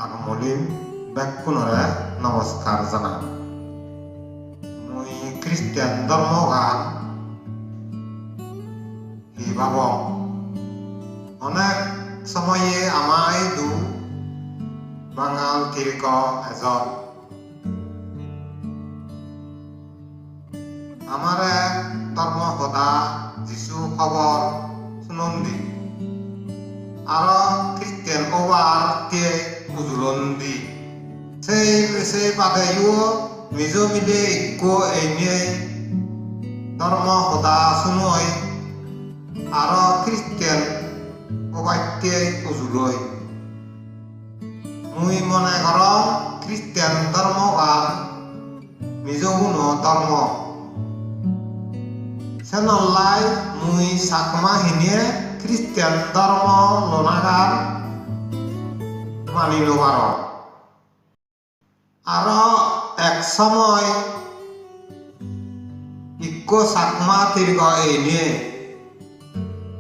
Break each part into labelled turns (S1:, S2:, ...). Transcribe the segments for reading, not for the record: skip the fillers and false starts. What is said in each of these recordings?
S1: আগমলিন ব্যাকুণরে নমস্কার জানা মুই খ্রিস্টান ধর্মগান হি ভাব অনেক সময়ে আমায় দু বাঙাল তিরক এজন আমারে ধর্ম সদা যিশু খবর শুনন্দি আর খ্রিস্টান ওবার কে উজুলন্দি সেই বাদেও মিজো মিলে ইকো এনে ধর্ম সদা শুনই আর খ্রিস্টান ওবাইতে উজুলই মুই মনে কর খ্রিস্টান ধর্ম আর মিজো গুণ ধর্ম সেনলাই মুই সাকমা হিনে খ্রিস্টান ধর্ম লনাগার মানি লবার আর এক সময় ইকো সাকমা দীর্ঘ এনে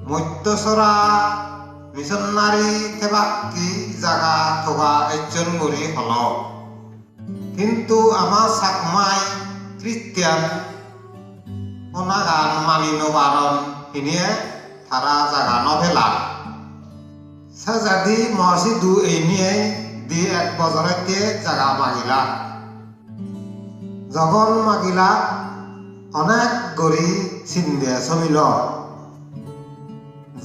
S1: মধ্যসরা মিশনারি থেবাকি জাগা থকা একজন গরি হল কিন্তু আমার সাকমাই খ্রিস্টান অনাগান মানি নবারণ হিনিয়ে তারা জাগা নভেলা সাজাদি মসজিদ দু এনিয়ে দি এক বছরতে জাগা মাগিলা যখন মাগিলা অনেক গরি চিন্দে চলিল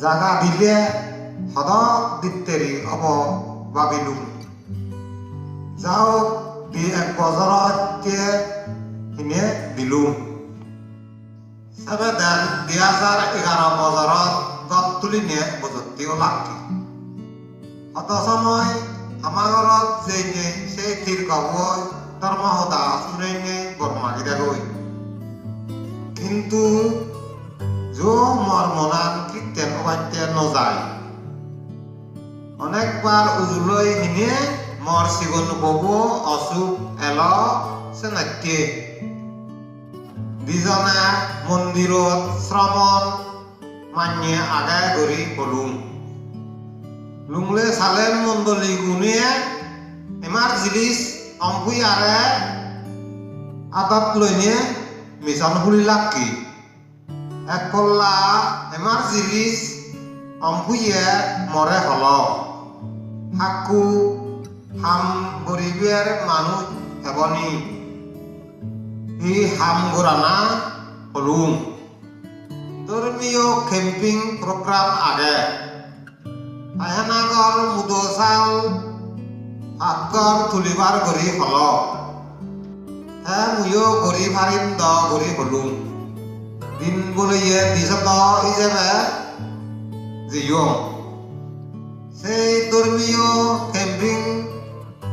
S1: জাগা দিলে সদ দিতেরি হব ভাবিলুম যাও দি এক বছরতে হিনে দিলুম 2011 বছৰত গত তুলি নিয়ে বজত্তিও লাগি অত সময় আমার ঘরত যে নেই সেই থির গবই ধর্ম সদা শুনে নেই বর্মাগিরা গই কিন্তু যো মর মনান কীর্তেন অবাইতে নজায় অনেকবার উজুলই হিনে মর সিগন ববু অসুখ এল সেনাকে দুজনে মন্দিরত শ্রমণ মানিয়ে আগায় গড়ি হলুম লুংলে সালেম মন্ডলী গুণিয়ে এমার জিনিস অম্পুই আরে আদত লইনে মিশন খুলি লাকি এক কল্লা এমার জিনিস অম্পুইয়ে মরে হল হাকু হাম গরিবের মানুষ হেবনি ই হাম গোরানা হলুম ধর্মীয় ক্যাম্পিং প্রোগ্রাম আগে আয়নাগর মুদসাল আগর তুলিবার গরি হল হ্যাঁ মুইও গরি ভারিম দ গরি হলুম দিন বলিয়ে দিশত হিসেবে জিও সেই ধর্মীয় ক্যাম্পিং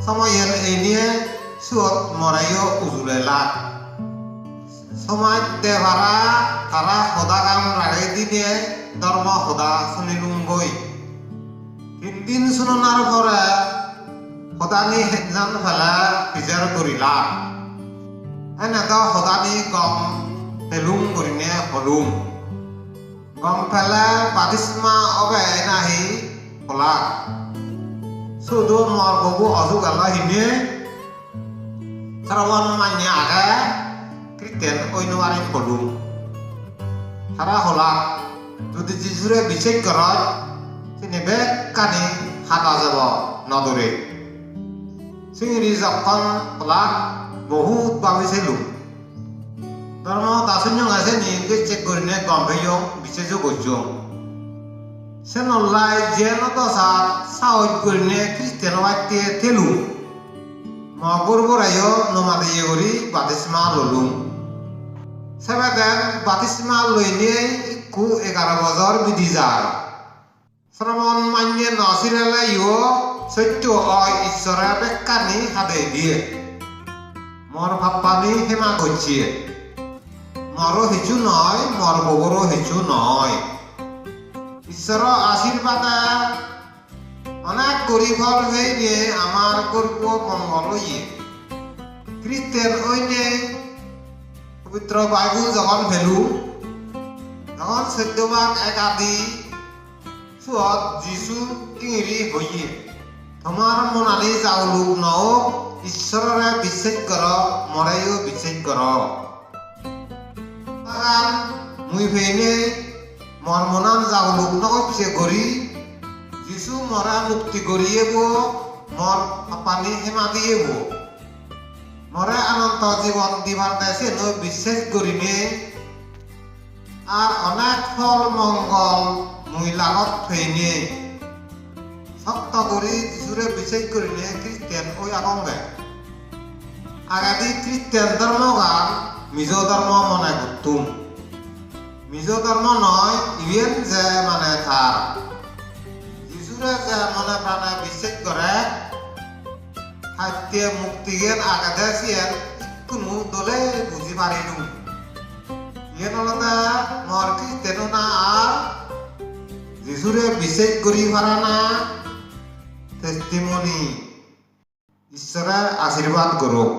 S1: সময়ের এনিয়ে সুত মরাইও উজুলেলা সমাজ দেভারা তারা সদাগাম রাগে দিনে ধর্ম সদা শুনিলুম গই তিনদিন শুনার পরে সদানি হেজান ফেলা বিচার করিলা এনেকা সদানি গম পেলুম করিনে হলুম গম ফেলে বাতিসমা অবে নাহি হলা শুধু মর ববু অসুখ আল্লাহ হিনে শ্রবণ মান্য আগে খ্রিস্টান অন্যবারে হলুম তারা হলা যদি যিশুরে বিশেষ করত তিনিবে কানি হাতা যাব নদরে চিংড়ি যখন হলা বহুত ভাবিছিলুম ধর্ম দাসন্য আছে নিয়ে চেক করিনে গম পেয়ং বিশেষ করছো সে নল্লাই যে নদসার সাহস করিনে খ্রিস্টান বাড়িতে থেলুম মগুর বরাইও নমাদিয়ে করি বাতিসমা ললুম সেবেদেন বাতিসমা লইনে ইকু 11 বছর বিধি যায় শ্রমণ মান্যে নসিরেলে ইও সত্য অয় ঈশ্বরে বেকানি হাতে দিয়ে মর ভাপ্পানি হেমা করছিয়ে মরও হিচু নয় মর ববরও হিচু নয় ঈশ্বর আশীর্বাদে অনেক গরিব হয়ে নিয়ে আমার গর্ব মঙ্গল ইয়ে খ্রিস্টান হইনে পবিত্র বাইবেল যখন ভেলু তখন 14 ভাগ 1 আদি সুত যিশু ইংরি হইয়ে তোমার মনালি যাওলুক নওক ঈশ্বররে বিশ্বাস কর মরেও বিশ্বাস কর মুই ফেনে মর মনান যাওলুক নক পিছে করি যিশু মরা মুক্তি করিয়েব মর পানি হেমা দিয়েব মরে অনন্ত জীবন দিবার দেশে নয় বিশ্বাস করিনে আর অনেক ফল মঙ্গল মুই লাগত ফেনে শক্ত করি যিশুরে বিশ্বাস করিনে খ্রিস্টান ওই আগঙ্গে আগাদি খ্রিস্টান ধর্ম গান মিজ ধর্ম মনে করতুম মিজ ধর্ম নয় ইভেন যে মানে থার যিশুরে যে মনে প্রাণে বিশ্বাস করে খাদ্য মুক্তি জ্ঞান আগাদে সিয়েন কোনো দলে বুঝি পারিনু ইয়েন হলতে মর খ্রিস্টান না আর যিশুরে বিশ্বাস করি পারা না টেস্টিমনি ঈশ্বরের আশীর্বাদ করুক।